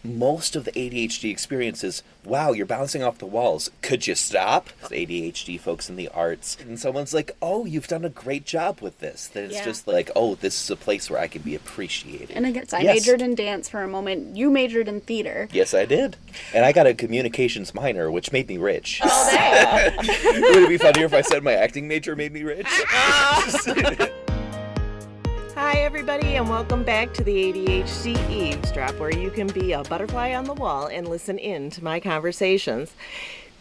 most of the ADHD experience is, wow, you're bouncing off the walls. Could you stop? ADHD folks in the arts. And someone's like, oh, you've done a great job with this. Then it's just like, oh, this is a place where I can be appreciated. And again, I majored in dance for a moment. You majored in theater. Yes, I did. And I got a communications minor, which made me rich. Oh, dang. Would it be funnier if I said my acting major made me rich? Hi everybody, and welcome back to the ADHD Eavesdrop, where you can be a butterfly on the wall and listen in to my conversations.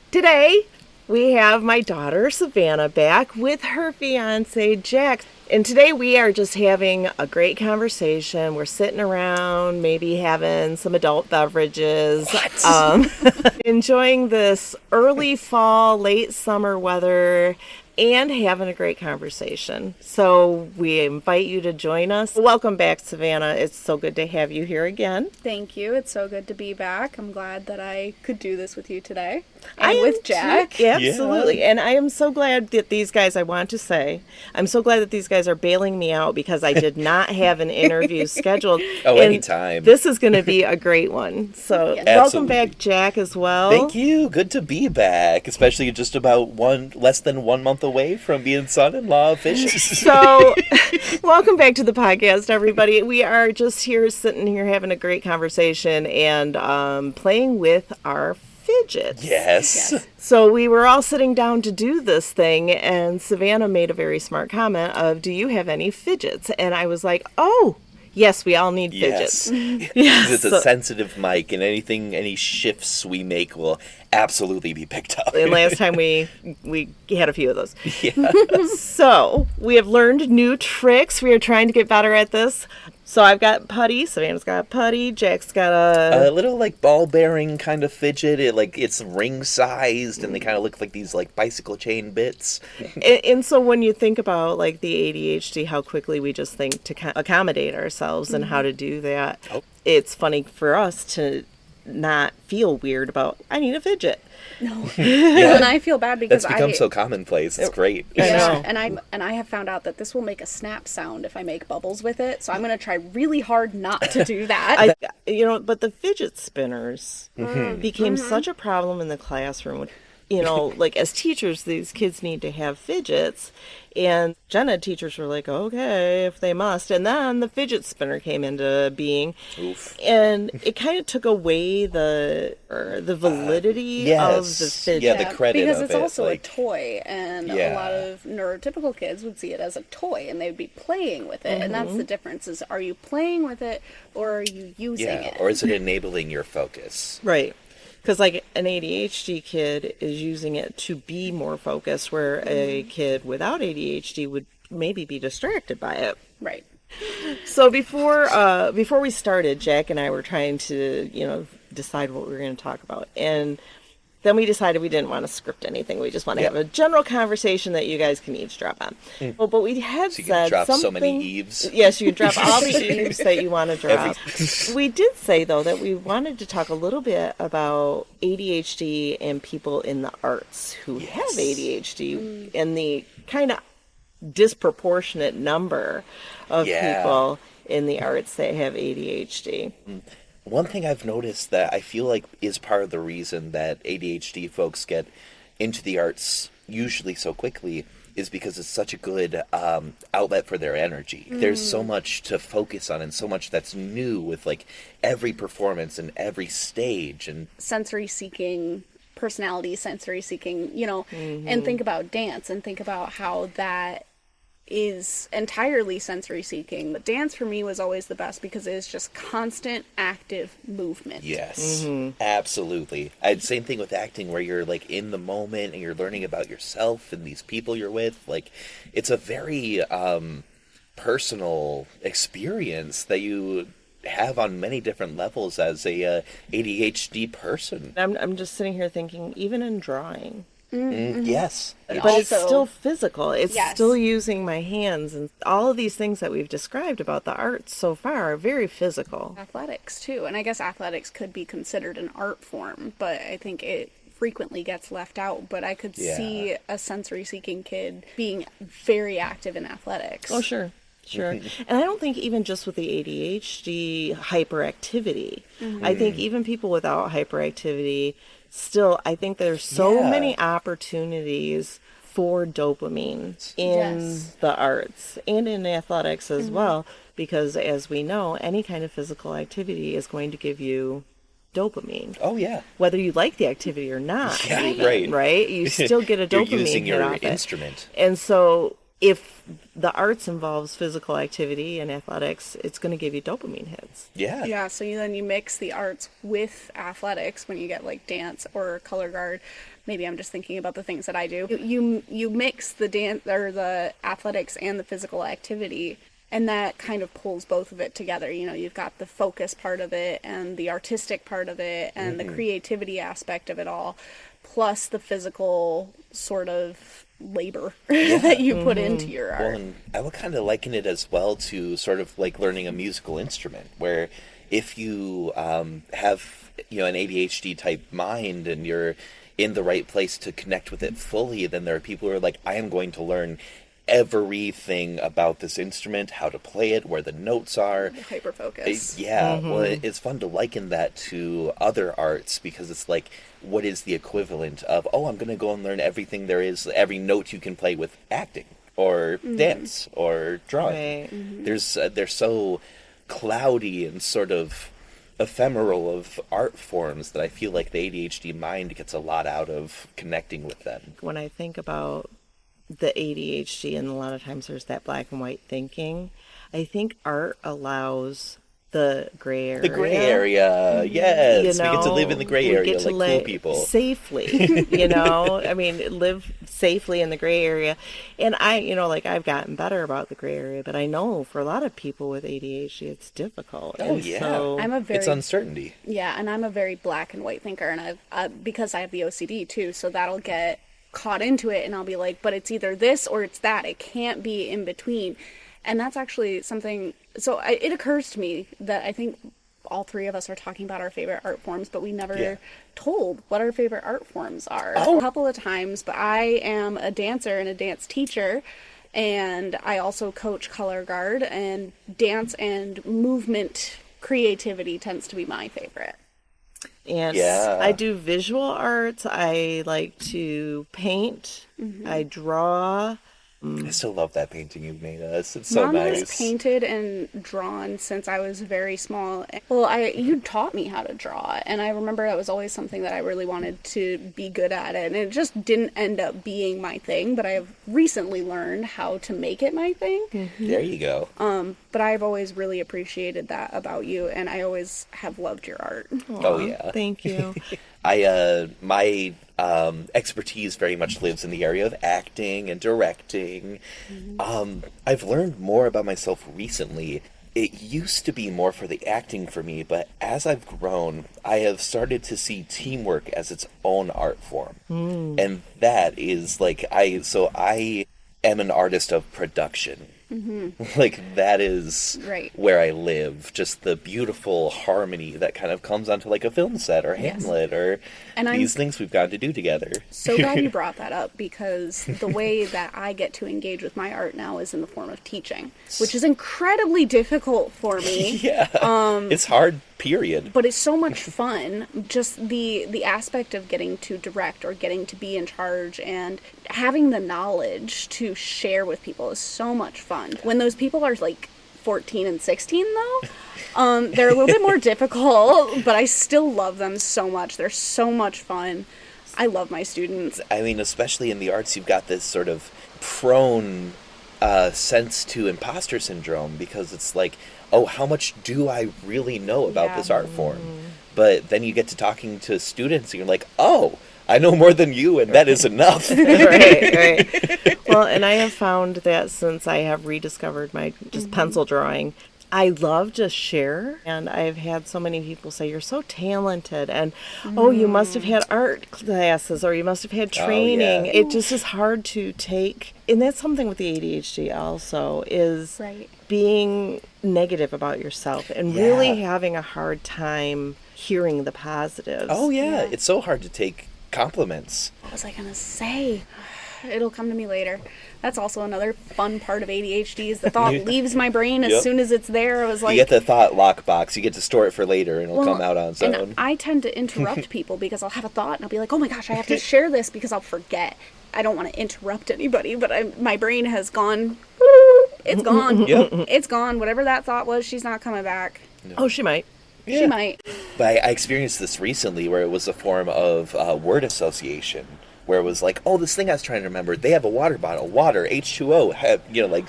Today, we have my daughter Savannah back with her fiance Jack. And today we are just having a great conversation. We're sitting around, maybe having some adult beverages, enjoying this early fall, late summer weather, and having a great conversation. So we invite you to join us. Welcome back, Savannah. It's so good to have you here again. Thank you. It's so good to be back. I'm glad that I could do this with you today. And with Jack. Too. Absolutely. Yeah. And I am so glad that these guys, I'm so glad that these guys are bailing me out because I did not have an interview scheduled. Oh, anytime. This is going to be a great one. So welcome back, Jack, as well. Thank you. Good to be back, especially just about less than 1 month away from being son-in-law officially. So welcome back to the podcast, everybody. We are just sitting here having a great conversation and playing with our fidgets. Yes. So we were all sitting down to do this thing, and Savannah made a very smart comment of, do you have any fidgets? And I was like, oh, yes, we all need fidgets. Yes. It's a sensitive mic, and any shifts we make will absolutely be picked up. And last time we had a few of those. Yeah. So we have learned new tricks. We are trying to get better at this. So I've got putty, Savannah's got putty, Jack's got a little like ball bearing kind of fidget. It's ring sized, and they kind of look like these like bicycle chain bits. And so when you think about like the ADHD, how quickly we just think to accommodate ourselves and how to do that, it's funny for us to not feel weird about, I need a fidget. No. Yeah. And I feel bad because that's become so commonplace. It's great. I know. And I have found out that this will make a snap sound if I make bubbles with it. So I'm going to try really hard not to do that. But the fidget spinners became such a problem in the classroom. Like as teachers, these kids need to have fidgets. And gen ed teachers were like, okay, if they must. And then the fidget spinner came into being. Oof. And it kind of took away the validity of the fidget. Yeah, the credit because of it's it, also a toy. And a lot of neurotypical kids would see it as a toy. And they would be playing with it. And that's the difference is, are you playing with it or are you using it? Or is it enabling your focus? Right. Because, like, an ADHD kid is using it to be more focused, where a kid without ADHD would maybe be distracted by it. Right. So before we started, Jack and I were trying to, decide what we were going to talk about. And then we decided we didn't want to script anything. We just want to have a general conversation that you guys can eavesdrop on. Well, but we had so you said can drop something. So many eaves. Yes, you can drop all the eaves that you want to drop. We did say, though, that we wanted to talk a little bit about ADHD and people in the arts who have ADHD and the kind of disproportionate number of people in the arts that have ADHD. One thing I've noticed that I feel like is part of the reason that ADHD folks get into the arts usually so quickly is because it's such a good outlet for their energy. There's so much to focus on and so much that's new with like every performance and every stage and sensory seeking personality, sensory seeking, and think about dance and think about how that is entirely sensory seeking. But dance for me was always the best because it is just constant active movement. Yes, absolutely. Same thing with acting where you're like in the moment and you're learning about yourself and these people you're with. Like it's a very personal experience that you have on many different levels as a ADHD person. I'm just sitting here thinking, even in drawing. Yes. But it's still physical. It's still using my hands. And all of these things that we've described about the arts so far are very physical. Athletics, too. And I guess athletics could be considered an art form, but I think it frequently gets left out. But I could see a sensory-seeking kid being very active in athletics. Oh, sure. Sure. And I don't think even just with the ADHD hyperactivity, I think even people without hyperactivity, still, I think there's so Yeah. many opportunities for dopamine in Yes. the arts and in athletics as well, because as we know, any kind of physical activity is going to give you dopamine. Oh, yeah. Whether you like the activity or not, Yeah, even, right? You still get a You're dopamine using hit your off it. instrument. And so if the arts involves physical activity and athletics, it's going to give you dopamine hits. Yeah. Yeah, so then you mix the arts with athletics when you get like dance or color guard. Maybe I'm just thinking about the things that I do. You mix the dance or the athletics and the physical activity, and that kind of pulls both of it together. You know, you've got the focus part of it and the artistic part of it and the creativity aspect of it all, plus the physical sort of labor that you put into your art. Well, and I would kind of liken it as well to sort of like learning a musical instrument, where if you have, an ADHD type mind and you're in the right place to connect with it fully, then there are people who are like, I am going to learn everything about this instrument, how to play it, where the notes are. Hyper focus. Yeah, well, it's fun to liken that to other arts because it's like, what is the equivalent of, I'm going to go and learn everything there is, every note you can play with acting or dance or drawing. Right. They're so cloudy and sort of ephemeral of art forms that I feel like the ADHD mind gets a lot out of connecting with them. When I think about the ADHD, and a lot of times there's that black and white thinking, I think art allows the gray area. The gray area, yes. You know, we get to live in the gray we area get to like cool people. Safely, I mean, live safely in the gray area. And I've gotten better about the gray area, but I know for a lot of people with ADHD, it's difficult. Oh, And yeah. so, It's uncertainty. Yeah, and I'm a very black and white thinker, and I've because I have the OCD too, so that'll get caught into it, and I'll be like, but it's either this or it's that. It can't be in between. And that's actually something, it occurs to me that I think all three of us are talking about our favorite art forms, but we never told what our favorite art forms are. A couple of times, but I am a dancer and a dance teacher, and I also coach color guard, and dance and movement creativity tends to be my favorite. And Yeah. I do visual arts. I like to paint. I draw. I still love that painting you made us. It's so Mom nice. has painted and drawn since I was very small. Well, you taught me how to draw, and I remember that was always something that I really wanted to be good at it, and it just didn't end up being my thing, but I have recently learned how to make it my thing. There you go. But I've always really appreciated that about you, and I always have loved your art. Oh, yeah. Thank you. My expertise very much lives in the area of acting and directing. I've learned more about myself recently. It used to be more for the acting for me, but as I've grown, I have started to see teamwork as its own art form. And that is like, I am an artist of production. Like, that is Right. where I live. Just the beautiful harmony that kind of comes onto like a film set or Hamlet or And these things we've got to do together. So glad you brought that up, because the way that I get to engage with my art now is in the form of teaching, which is incredibly difficult for me. Yeah. It's hard, period. But it's so much fun. Just the aspect of getting to direct or getting to be in charge and having the knowledge to share with people is so much fun. When those people are like 14 and 16 though, they're a little bit more difficult, but I still love them so much. They're so much fun. I love my students. I mean, especially in the arts, you've got this sort of prone sense to imposter syndrome, because it's like, oh, how much do I really know about this art form? But then you get to talking to students and you're like, oh, I know more than you, and that is enough. right. Well, and I have found that since I have rediscovered my just pencil drawing, I love to share, and I've had so many people say, you're so talented, and oh, you must have had art classes, or you must have had training. yeah. It just is hard to take, and that's something with the ADHD also, is Right. being negative about yourself, and Yeah. really having a hard time hearing the positives. Oh, yeah. It's so hard to take compliments. What was I gonna say? it'll come to me later. That's also another fun part of ADHD is the thought leaves my brain as soon as it's there. I was like, you get the thought lockbox. You get to store it for later, and it'll come out on its own. And I tend to interrupt people because I'll have a thought and I'll be like, oh my gosh, I have to share this because I'll forget. I don't want to interrupt anybody, but my brain has gone. It's gone. It's gone. Whatever that thought was, she's not coming back. No. Oh, she might. Yeah. She might. But I experienced this recently where it was a form of word association. Where it was like, oh, this thing I was trying to remember, they have a water bottle, water, H2O,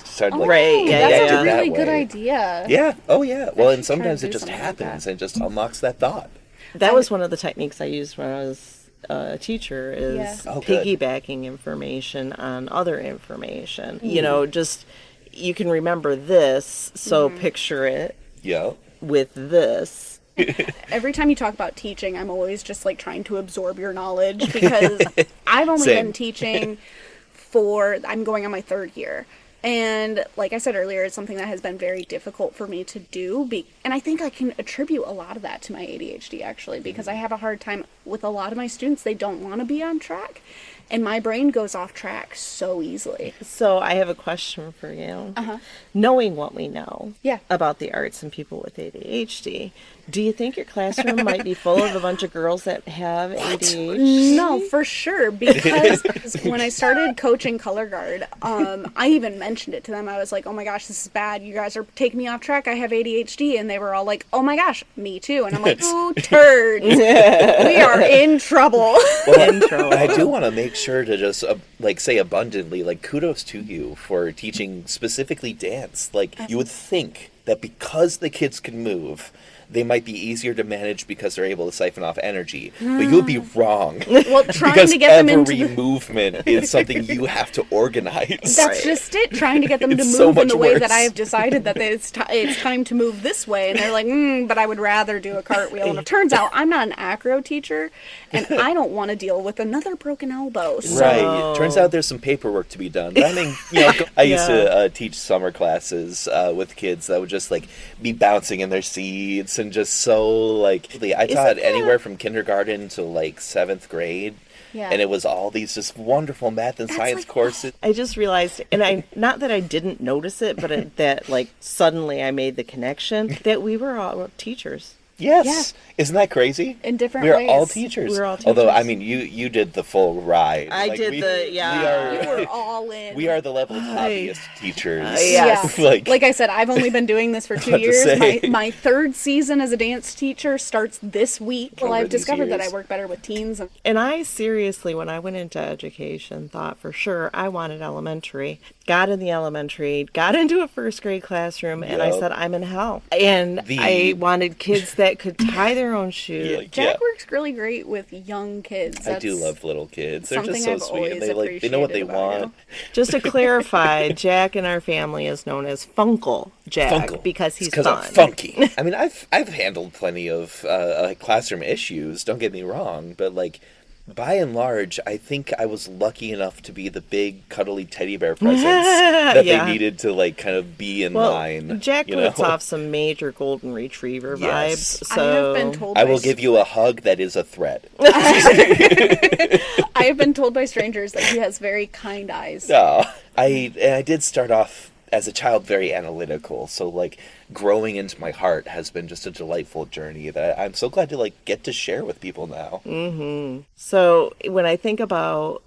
started like... Right, that's a really good idea. Yeah, oh yeah. Well, and sometimes it just happens and just unlocks that thought. That was one of the techniques I used when I was a teacher is piggybacking information on other information. You know, just, you can remember this, so picture it with this. Every time you talk about teaching, I'm always just like trying to absorb your knowledge because I've only been teaching I'm going on my 3rd year. And like I said earlier, it's something that has been very difficult for me to do. And I think I can attribute a lot of that to my ADHD, actually, because I have a hard time with a lot of my students. They don't want to be on track. And my brain goes off track so easily. So I have a question for you. Knowing what we know about the arts and people with ADHD, do you think your classroom might be full of a bunch of girls that have ADHD? No, for sure. Because when I started coaching color guard, I even mentioned it to them. I was like, oh my gosh, this is bad. You guys are taking me off track. I have ADHD. And they were all like, oh my gosh, me too. And I'm like, ooh, turds. We are in trouble. Well, I do want to make sure to just say abundantly, like, kudos to you for teaching specifically dance. Like, you would think that because the kids can move, they might be easier to manage because they're able to siphon off energy. But you would be wrong. Well, trying to get them into every movement is something you have to organize. That's just it. Trying to get them to move in the way that I have decided that it's time to move this way. And they're like, but I would rather do a cartwheel. And it turns out I'm not an acro teacher, and I don't want to deal with another broken elbow. So. Right. It turns out there's some paperwork to be done. But I mean, I used to teach summer classes with kids that would just like be bouncing in their seats and just so I taught anywhere from kindergarten to like 7th grade. Yeah. And it was all these just wonderful math and science courses. I just realized, and not that I didn't notice it, but that suddenly I made the connection that we were all teachers. Yes. Yeah. Isn't that crazy? In different ways. We're all teachers. Although, I mean, you did the full ride. We were all in. We are the level of hobbyist teachers. Yes. Like I said, I've only been doing this for 2 years. My 3rd season as a dance teacher starts this week. Well, I've discovered that I work better with teens. And I seriously, when I went into education, thought for sure I wanted elementary. Got in the elementary, got into a 1st grade classroom, and I said, I'm in hell. And I wanted kids that could tie their own shoes. Jack works really great with young kids. I do love little kids. They're just so sweet. And they know what they want. Just to clarify, Jack in our family is known as Funkle Jack because he's fun. I'm funky. I mean, I've handled plenty of classroom issues. Don't get me wrong, but by and large, I think I was lucky enough to be the big, cuddly teddy bear presence that they needed to, kind of be in line. Jack puts off some major golden retriever vibes. So I have been told I will give you a hug that is a threat. I have been told by strangers that he has very kind eyes. No, I did start off as a child very analytical, so growing into my heart has been just a delightful journey that I'm so glad to get to share with people now. Mm-hmm. So when I think about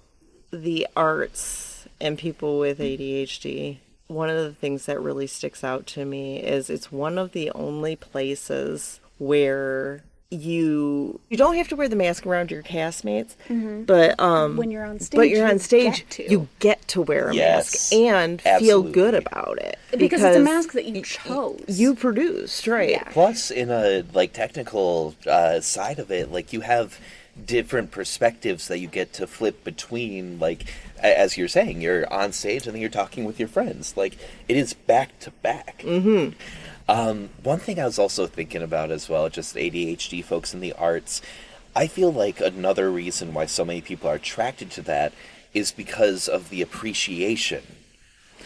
the arts and people with ADHD, one of the things that really sticks out to me is it's one of the only places where you don't have to wear the mask around your castmates, but when you're on stage, you get to wear a mask and feel good about it because it's a mask that you chose, you produced, right? Yeah. Plus, in a technical side of it, you have different perspectives that you get to flip between. As you're saying, you're on stage and then you're talking with your friends. It is back to back. Mm-hmm. One thing I was also thinking about as well, just ADHD folks in the arts, I feel like another reason why so many people are attracted to that is because of the appreciation.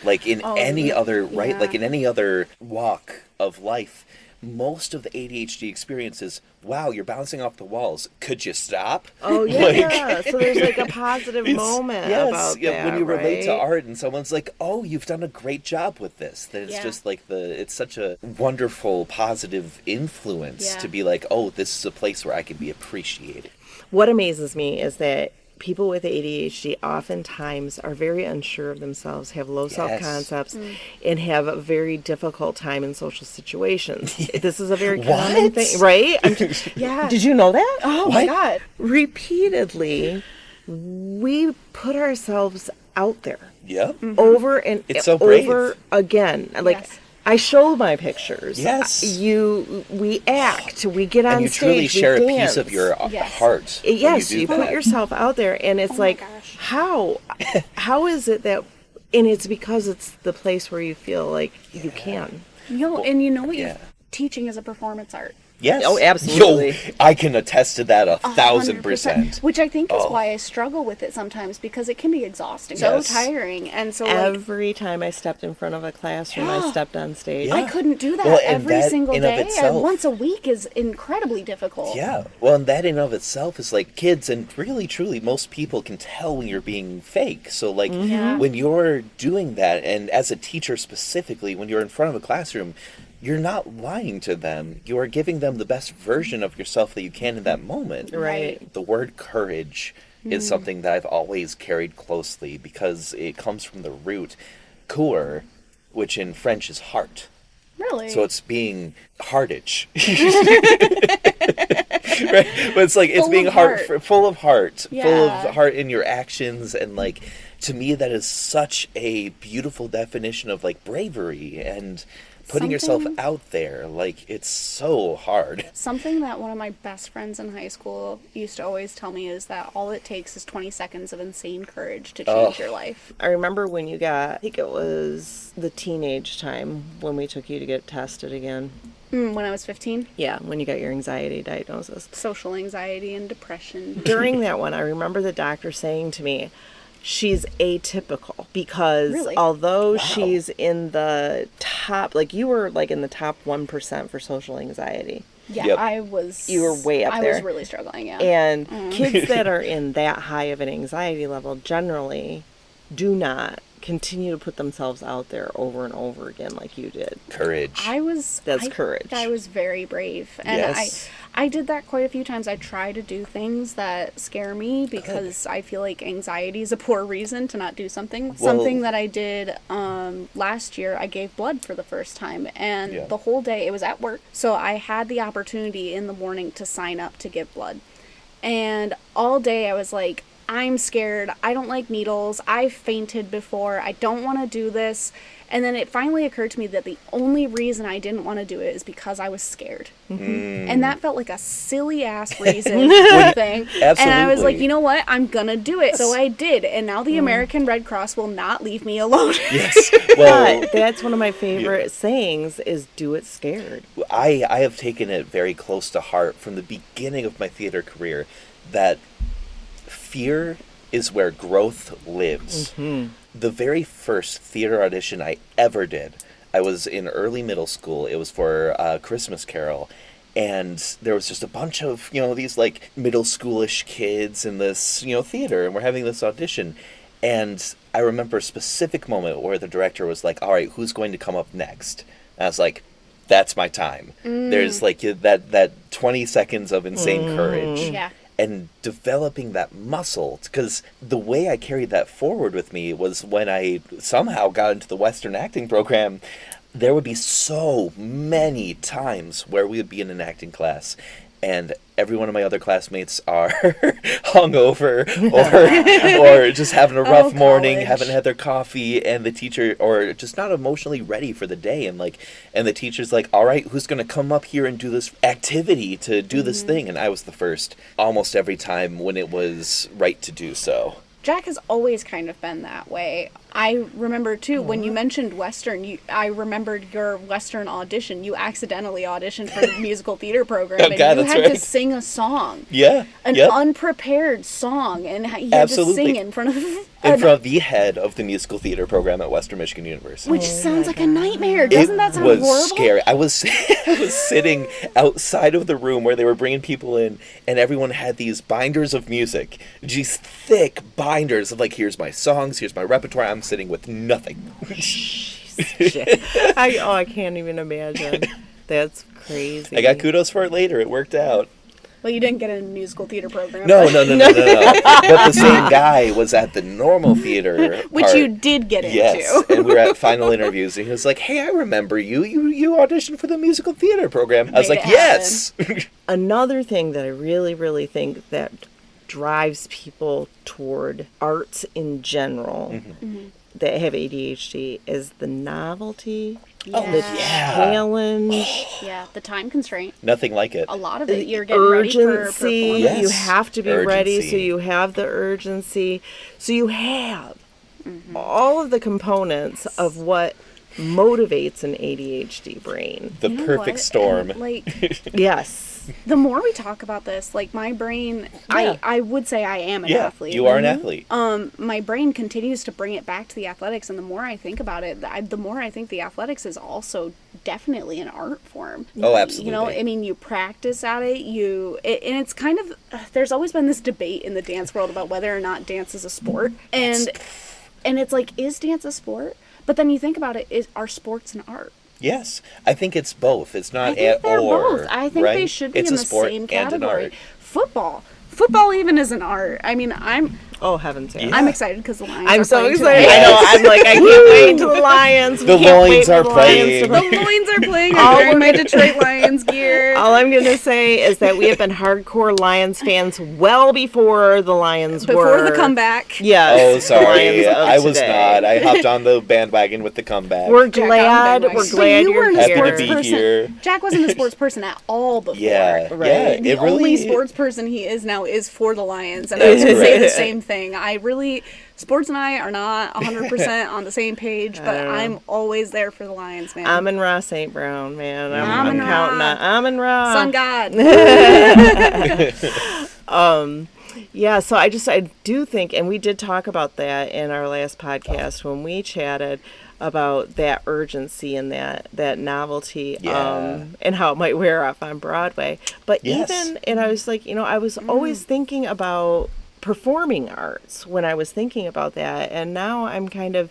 In any other, right? In any other walk of life, most of the ADHD experience is, wow, you're bouncing off the walls. Could you stop? Oh, yeah. Like, So there's like a positive moment about that, when you relate to right? art and someone's like, oh, you've done a great job with this. Then it's Yeah. just like it's such a wonderful, positive influence Yeah. to be like, oh, this is a place where I can be appreciated. What amazes me is that people with ADHD oftentimes are very unsure of themselves, have low self-concepts, and have a very difficult time in social situations. This is a very common What? thing, right? Yeah. Did you know that? Oh my God. Repeatedly, we put ourselves out there Yep. over and It's so brave. over again. Like, Yes. I show my pictures. Yes. We act, we get on And you stage, truly share a we piece of dance. your Yes. heart. when Yes, do you put that. yourself out there, and it's my like, gosh. how is it that, and it's because it's the place where you feel like you can. And you know what? yeah. Teaching is a performance art. Yes. Oh, absolutely. Yo, I can attest to that 1,000%. Which I think is Oh. why I struggle with it sometimes, because it can be exhausting, so Yes. tiring, and so like Every time I stepped in front of a classroom, I Yeah. stepped on stage. Yeah. I couldn't do that Well, and every that single in of day. itself- Once a week is incredibly difficult. Yeah. Well, and that in of itself is like kids, and really, truly, most people can tell when you're being fake. So, like, Yeah. when you're doing that, and as a teacher specifically, when you're in front of a classroom, you're not lying to them. You are giving them the best version of yourself that you can in that moment. Right. The word courage is something that I've always carried closely because it comes from the root cœur, which in French is heart. Really? So it's being heartage. Right? But it's like, it's Full being of heart. full of heart, full Yeah. of heart in your actions. And like, to me, that is such a beautiful definition of like bravery and putting yourself Something- out there. Like, it's so hard. Something that one of my best friends in high school used to always tell me is that all it takes is 20 seconds of insane courage to change your life. I remember when you got, I think it was the teenage time when we took you to get tested again. When I was 15, Yeah, when you got your anxiety diagnosis. social anxiety and depression. During that one, I remember the doctor saying to me, she's atypical because Really? although Wow. she's in the top, like you were like in the top 1% for social anxiety. Yeah, Yep. You were way up I there. was really struggling, yeah. And kids that are in that high of an anxiety level generally do not continue to put themselves out there over and over again like you did. Courage. That's courage. I was very brave, and Yes. I did that quite a few times. I try to do things that scare me because I feel like anxiety is a poor reason to not do something. Something that I did last year, I gave blood for the first time, and Yeah. the whole day it was at work, so I had the opportunity in the morning to sign up to give blood, and all day I was like, I'm scared. I don't like needles. I've fainted before. I don't want to do this. And then it finally occurred to me that the only reason I didn't want to do it is because I was scared. And that felt like a silly ass reason thing. And I was like, Absolutely. you know what? I'm going to do it. So I did. And now the American Red Cross will not leave me alone. Yes. Well, But that's one of my favorite sayings is do it scared. I have taken it very close to heart from the beginning of my theater career that fear is where growth lives. The very first theater audition I ever did, I was in early middle school. It was for Christmas Carol. And there was just a bunch of, these like middle schoolish kids in this, theater, and we're having this audition. And I remember a specific moment where the director was like, all right, who's going to come up next? And I was like, that's my time. There's like that 20 seconds of insane courage. Yeah. And developing that muscle, because the way I carried that forward with me was when I somehow got into the Western acting program, there would be so many times where we would be in an acting class and every one of my other classmates are hungover or just having a rough morning, college. haven't had their coffee, and the teacher, or just not emotionally ready for the day, and the teacher's like, all right, who's going to come up here and do this activity to do this thing? And I was the first almost every time when it was right to do so. Jack has always kind of been that way. I remember too when you mentioned Western. I remembered your Western audition. You accidentally auditioned for the musical theater program, and God, you that's had to right. sing a song, Yeah. an Yep. unprepared song, and you had Absolutely. to sing in front of In front of the head of the musical theater program at Western Michigan University. which sounds like a nightmare. Doesn't that sound was horrible? scary. I was sitting outside of the room where they were bringing people in, and everyone had these binders of music, these thick binders of like, here's my songs, here's my repertoire. I'm sitting with nothing. Shit. I can't even imagine. That's crazy. I got kudos for it later. It worked out. Well, you didn't get a musical theater program. No. but- But the same guy was at the normal theater, which part. you did get into. Yes, and we were at final interviews, and he was like, "Hey, I remember you. You auditioned for the musical theater program." I was Made like, it "Yes." Another thing that I really, really think that drives people toward arts in general that have ADHD is the novelty, the Yeah. challenge, Yeah, the time constraint. Nothing like it. A lot of it, you're getting ready for urgency. performance. Yes. You have to be ready, so Urgency. you have the urgency. So you have all of the components of what motivates an ADHD brain. The You know perfect what? storm. And, like, Yes. the more we talk about this, like my brain, Yeah. I would say I am an Yeah, athlete. you are an athlete. My brain continues to bring it back to the athletics, and the more I think about it, the more I think the athletics is also definitely an art form. Oh, absolutely. You know, I mean, you practice at it, and it's kind of, there's always been this debate in the dance world about whether or not dance is a sport, and it's like, is dance a sport? But then you think about it, are sports an art? Yes, I think it's both. It's not I think they're or. both. I think right? they should be It's in a the sport same and an category. art. Football even is an art. I mean, I'm Oh, heavens, yeah. Yeah. I'm excited because the Lions. I'm are so playing excited. tonight. I know. I'm like, I can't wait till the Lions. The We can't wait Lions for are the Lions to playing. play. The Lions are playing. All I'm wearing my we're- Detroit Lions gear. All I'm going to say is that we have been hardcore Lions fans well before the Lions Before were. the comeback. Yes. Oh, the sorry. Lions of I was today. not. I hopped on the bandwagon with the comeback. We're Jack glad. on the We're bandwagon. glad But you you're weren't a Happy to sports be person. here. Jack wasn't a sports person at all before. Yeah, Right. yeah. The It really only sports person he is now is for the Lions, and I That's was gonna say the correct. same thing. Sports and I are not 100% on the same page, but know. I'm always there for the Lions, man. Amon Ra St. Brown, man. I'm Amon-Ra. counting on Amon Ra. Sun God. Yeah, so I do think, and we did talk about that in our last podcast when we chatted about that urgency and that novelty, Yeah. and how it might wear off on Broadway. But Yes. and I was like, I was always thinking about performing arts when I was thinking about that, and now I'm kind of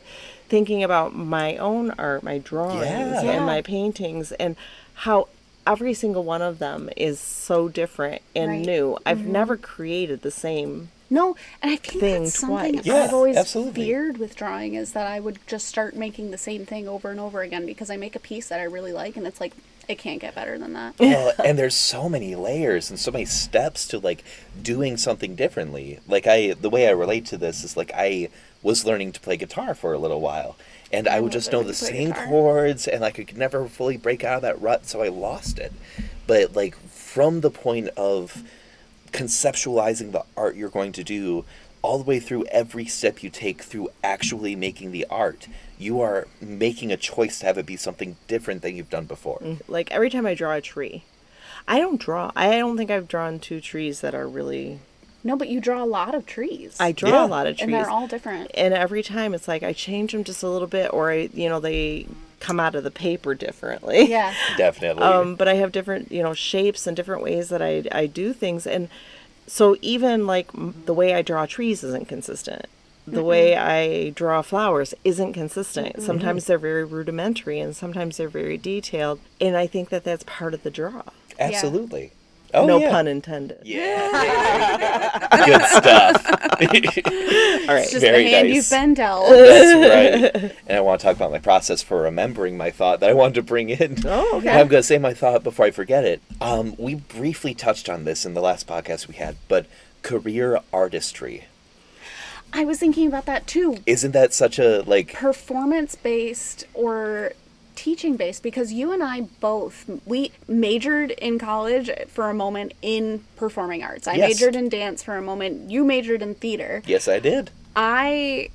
thinking about my own art, my drawings Yeah. and my paintings, and how every single one of them is so different and Right. new. I've never created the same. No, and I think Thing that's something twice. Yeah, I've always absolutely. feared with drawing is that I would just start making the same thing over and over again because I make a piece that I really like, and it's like, it can't get better than that. Well, and there's so many layers and so many steps to like doing something differently. Like the way I relate to this is like I was learning to play guitar for a little while, and I would just know the learning to play same guitar. chords, and like I could never fully break out of that rut, so I lost it. But like from the point of conceptualizing the art you're going to do, all the way through every step you take through actually making the art, you are making a choice to have it be something different than you've done before. Like every time I draw a tree, I don't think I've drawn two trees that are really. No, but you draw a lot of trees. I draw Yeah. a lot of trees, and they're all different. and every time it's like I change them just a little bit, or they come out of the paper differently. Yeah. Definitely. But I have different, shapes and different ways that I do things. And so even like the way I draw trees isn't consistent. The way I draw flowers isn't consistent. Sometimes they're very rudimentary and sometimes they're very detailed. And I think that that's part of the draw. Absolutely. Oh, No yeah. pun intended. Yeah. Good stuff. All right. It's just Very the hand nice. you've been dealt. That's right. And I want to talk about my process for remembering my thought that I wanted to bring in. Oh, okay. And I'm going to say my thought before I forget it. We briefly touched on this in the last podcast we had, but career artistry. I was thinking about that too. Isn't that such a, like... Performance-based or teaching-based, because you and I both, we majored in college for a moment in performing arts. I Yes. majored in dance for a moment. You majored in theater. Yes, I did. I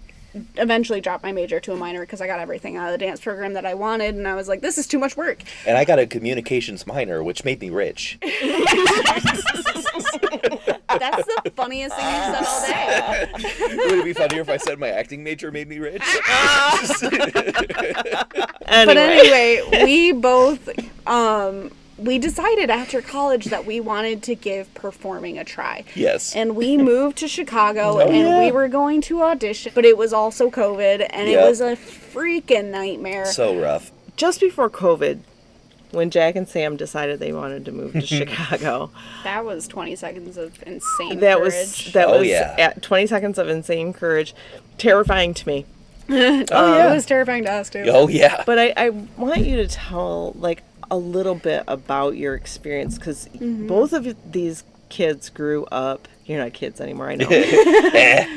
eventually dropped my major to a minor because I got everything out of the dance program that I wanted, and I was like, this is too much work. And I got a communications minor, which made me rich. That's the funniest thing you've said all day. Would it be funnier if I said my acting major made me rich? But anyway, we both we decided after college that we wanted to give performing a try. Yes. And we moved to Chicago, Oh, and yeah. we were going to audition, but it was also COVID, and it Yep. was a freaking nightmare. So rough. Just before COVID, when Jack and Sam decided they wanted to move to Chicago, That was 20 seconds of insane that courage. was yeah. at 20 seconds of insane courage, terrifying to me. It was terrifying to us, too. Oh, yeah. But I want you to tell like a little bit about your experience, because both of these kids grew up. You're not kids anymore, I know.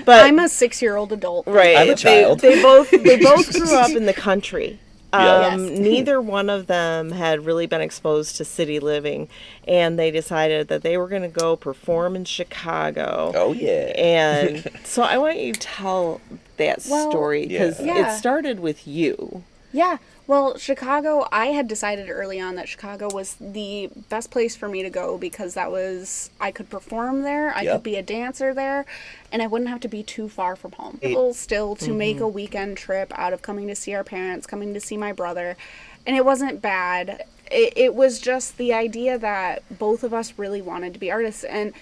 But I'm a 6-year-old adult. right, I'm a child. They both grew up in the country. Yeah. Yes. Neither one of them had really been exposed to city living, and they decided that they were going to go perform in Chicago. Oh, yeah. And so I want you to tell that story, because Yeah. it started with you. Yeah. Well, Chicago, I had decided early on that Chicago was the best place for me to go because I could perform there, I Yep. could be a dancer there, and I wouldn't have to be too far from home. Still to make a weekend trip out of coming to see our parents, coming to see my brother, and it wasn't bad. It was just the idea that both of us really wanted to be artists, and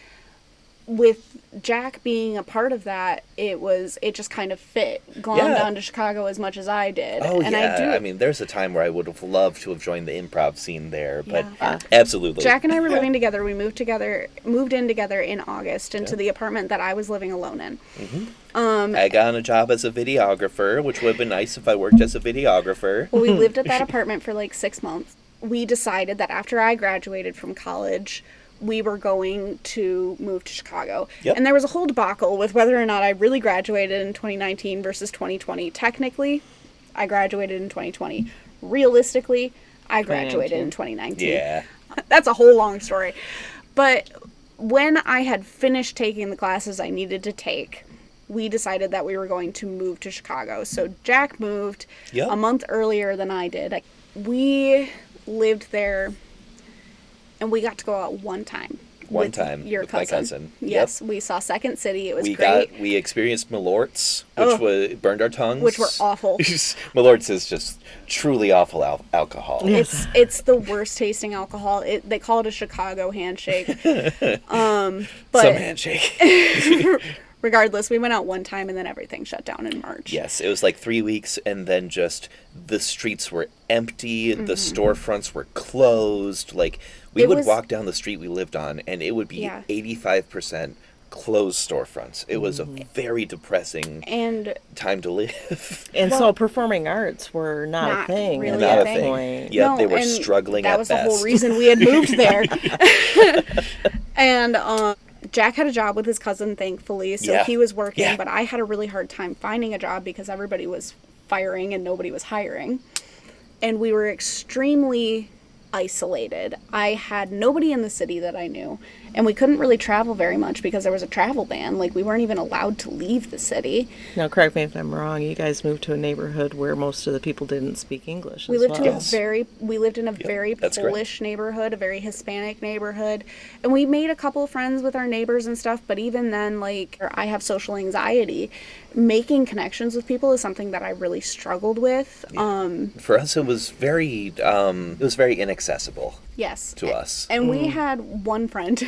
with Jack being a part of that, it just kind of fit. Glommed Yeah. onto Chicago as much as I did. Oh, and yeah. I mean, there's a time where I would have loved to have joined the improv scene there, but Yeah. absolutely. Jack and I were living together. We moved in together in August into the apartment that I was living alone in. I got a job as a videographer, which would have been nice if I worked as a videographer. Well, we lived at that apartment for like 6 months. We decided that after I graduated from college, we were going to move to Chicago. Yep. And there was a whole debacle with whether or not I really graduated in 2019 versus 2020. Technically, I graduated in 2020. Realistically, I graduated in 2019. Yeah. That's a whole long story. But when I had finished taking the classes I needed to take, we decided that we were going to move to Chicago. So Jack moved Yep. a month earlier than I did. We lived there, and we got to go out one time. One with time your with my cousin. Yes, we saw Second City. It was We great. we experienced Malorts, which burned our tongues. Which were awful. Malorts is just truly awful alcohol. It's the worst tasting alcohol. They call it a Chicago handshake. But Some handshake. regardless, we went out one time and then everything shut down in March. Yes, it was like 3 weeks, and then just the streets were empty, the storefronts were closed. Like, we would walk down the street we lived on, and it would be 85% closed storefronts. It was a very depressing And time to live. And so performing arts were not a not thing really at Not that a thing. point. Yep, No, they were and struggling that at was best. the whole reason we had moved there. And Jack had a job with his cousin, thankfully, so Yeah. he was working, Yeah. but I had a really hard time finding a job because everybody was firing and nobody was hiring. And we were extremely isolated. I had nobody in the city that I knew, and we couldn't really travel very much because there was a travel ban. Like, we weren't even allowed to leave the city. Now, correct me if I'm wrong, you guys moved to a neighborhood where most of the people didn't speak English We as lived well. we lived in a very that's correct. Polish neighborhood, a very Hispanic neighborhood, and we made a couple friends with our neighbors and stuff. But even then, like, I have social anxiety. Making connections with people is something that I really struggled with. For us, it was very inaccessible Yes, to us. and we had one friend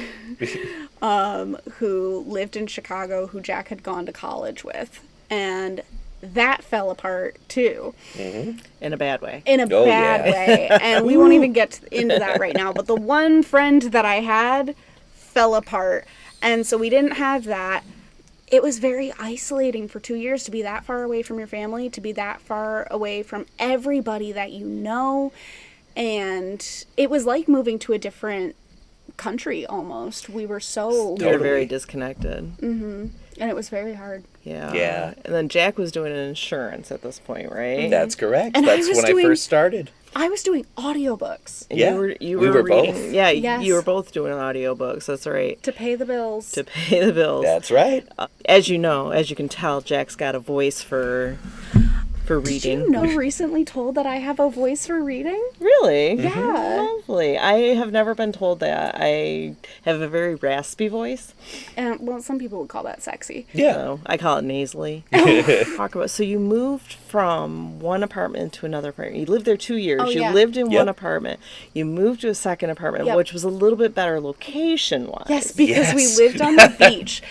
who lived in Chicago who Jack had gone to college with, and that fell apart too. In a bad way. In a Oh, bad yeah. way. And we won't even get into that right now. But the one friend that I had fell apart. And so we didn't have that. It was very isolating for 2 years to be that far away from your family, to be that far away from everybody that you know. And it was like moving to a different country almost. We were so... We were very disconnected. And it was very hard. Yeah. Yeah. And then Jack was doing insurance at this point, right? That's correct. And That's when I first started. I was doing audiobooks And Yeah, you we were were reading. both. Yeah, Yes. you were both doing audiobooks. That's right. to pay the bills. To pay the bills. That's right. As you know, as you can tell, Jack's got a voice for Did reading. you know recently told that I have a voice for reading? Really? Yeah. Lovely. I have never been told that. I have a very raspy voice. And well, some people would call that sexy. Yeah. So I call it nasally. Talk about. So you moved from one apartment to another apartment. You lived there 2 years. Oh, You yeah. lived in one Yep. apartment. You moved to a second apartment, Yep. which was a little bit better location-wise. Yes, because Yes. we lived on the beach.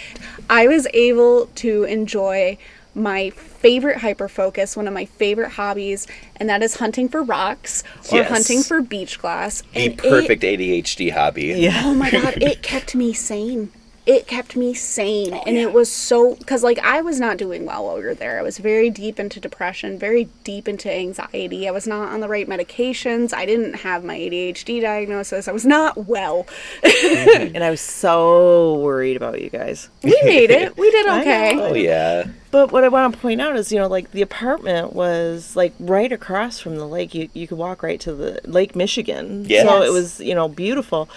I was able to enjoy my favorite hyperfocus, one of my favorite hobbies, and that is hunting for rocks or Yes. hunting for beach glass. The And perfect ADHD hobby. Yeah. Oh my god, it kept me sane. It kept me sane. And it was so, because like I was not doing well while we were there. I was very deep into depression, very deep into anxiety. I was not on the right medications. I didn't have my ADHD diagnosis. I was not well. And I was so worried about you guys. We made it. We did I okay. know. Oh, yeah. But what I want to point out is, like the apartment was like right across from the lake. You could walk right to the Lake Michigan. Yes. So it was, beautiful.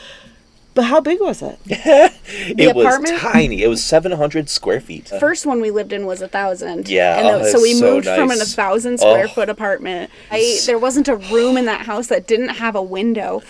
But how big was it? It was apartment? tiny. It was 700 square feet. First one we lived in was 1,000. Yeah, And oh, so we that's so moved from an nice. 1,000 square Oh. foot apartment. There wasn't a room in that house that didn't have a window.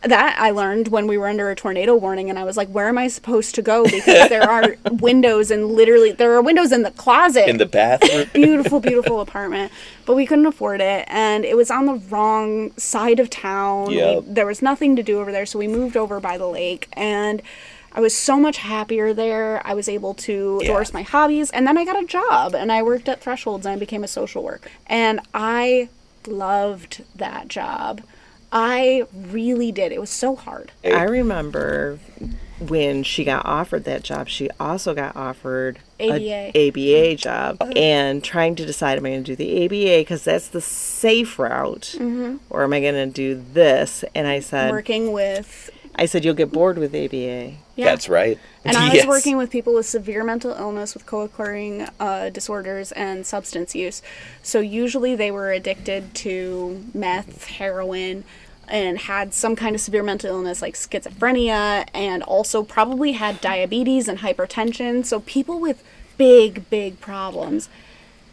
That I learned when we were under a tornado warning, and I was like, where am I supposed to go? Because there are windows, and literally there are windows in the closet. In the bathroom. Beautiful, beautiful apartment. But we couldn't afford it, and it was on the wrong side of town. Yep. There was nothing to do over there, so we moved over by the lake, and I was so much happier there. I was able to endorse my hobbies, and then I got a job, and I worked at Thresholds, and I became a social worker. And I loved that job. I really did. It was so hard. I remember when she got offered that job, she also got offered ABA. a ABA job, and trying to decide, am I going to do the ABA because that's the safe route, or am I going to do this? And I said, Working with, you'll get bored with ABA. yeah. That's right. And I was Yes. working with people with severe mental illness, with co-occurring disorders, and substance use. So usually they were addicted to meth, heroin, and had some kind of severe mental illness like schizophrenia, and also probably had diabetes and hypertension. So people with big, big problems.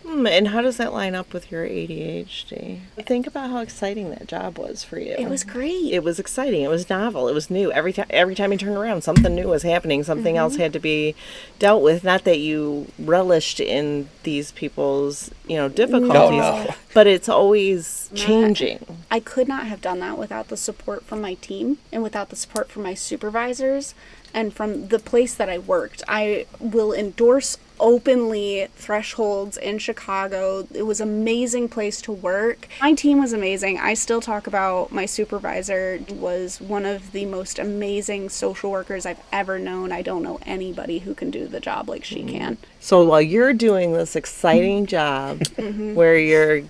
And how does that line up with your ADHD? Think about how exciting that job was for you. It was great. It was exciting. It was novel. It was new. Every time you turned around, something new was happening. Something else had to be dealt with. Not that you relished in these people's, difficulties, No. but it's always changing. I could not have done that without the support from my team and without the support from my supervisors and from the place that I worked. I will endorse openly Thresholds in Chicago. It was an amazing place to work. My team was amazing. I still talk about my supervisor. Was one of the most amazing social workers I've ever known. I don't know anybody who can do the job like she can. So while you're doing this exciting job where you're,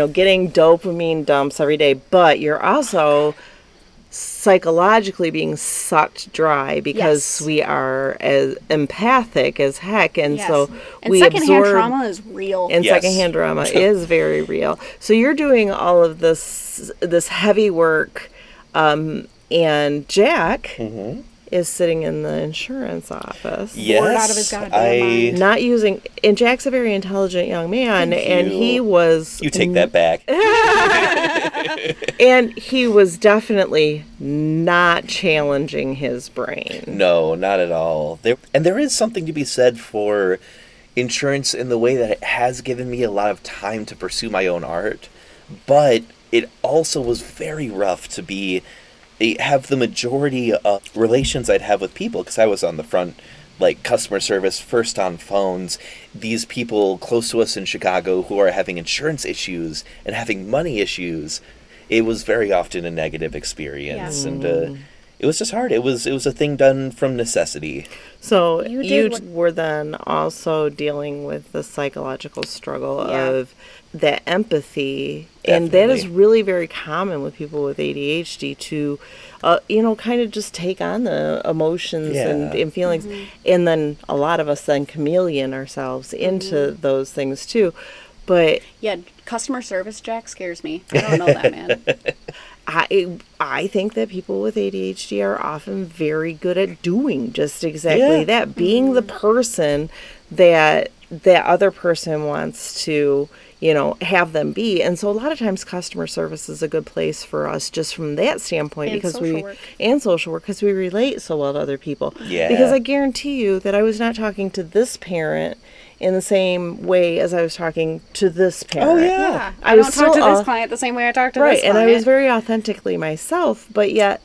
getting dopamine dumps every day, but you're also psychologically being sucked dry because Yes. we are as empathic as heck, and Yes. so And we secondhand absorb. trauma is real. And Yes. secondhand drama is very real. So you're doing all of this heavy work, and Jack is sitting in the insurance office. Yes. Bored out of his goddamn mind. Not using, and Jack's a very intelligent young man, and you. he was, You take that back. and he was definitely not challenging his brain. No, not at all. There is something to be said for insurance in the way that it has given me a lot of time to pursue my own art, but it also was very rough to have the majority of relations I'd have with people, because I was on the front, like customer service, first on phones. These people close to us in Chicago who are having insurance issues and having money issues, it was very often a negative experience. Yeah. And it it was just hard. It was a thing done from necessity. So You you did were then also dealing with the psychological struggle Yeah. of that empathy. And that is Definitely. really very common with people with ADHD to, kind of just take on the emotions and, Yeah. and feelings. And then a lot of us then chameleon ourselves into those things too. But Yeah, customer service Jack scares me. I don't know that man. I think that people with ADHD are often very good at doing just exactly Yeah. that, being the person that that other person wants to, have them be. And so a lot of times customer service is a good place for us just from that standpoint And because social work. and social work because we relate so well to other people. Yeah. Because I guarantee you that I was not talking to this parent in the same way as I was talking to this parent. Oh, yeah. Yeah, I I was don't talk to still, this client the same way I talk to right, this and client. I was very authentically myself, but yet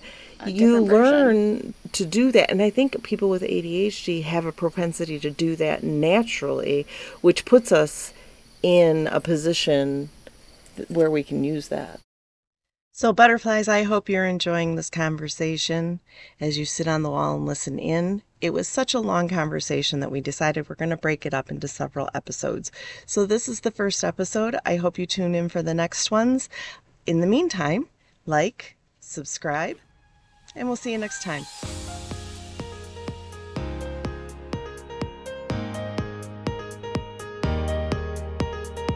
you different version. learn to do that. And I think people with ADHD have a propensity to do that naturally, which puts us in a position where we can use that. So, butterflies, I hope you're enjoying this conversation as you sit on the wall and listen in. It was such a long conversation that we decided we're going to break it up into several episodes. So, this is the first episode. I hope you tune in for the next ones. In the meantime, like, subscribe, and we'll see you next time.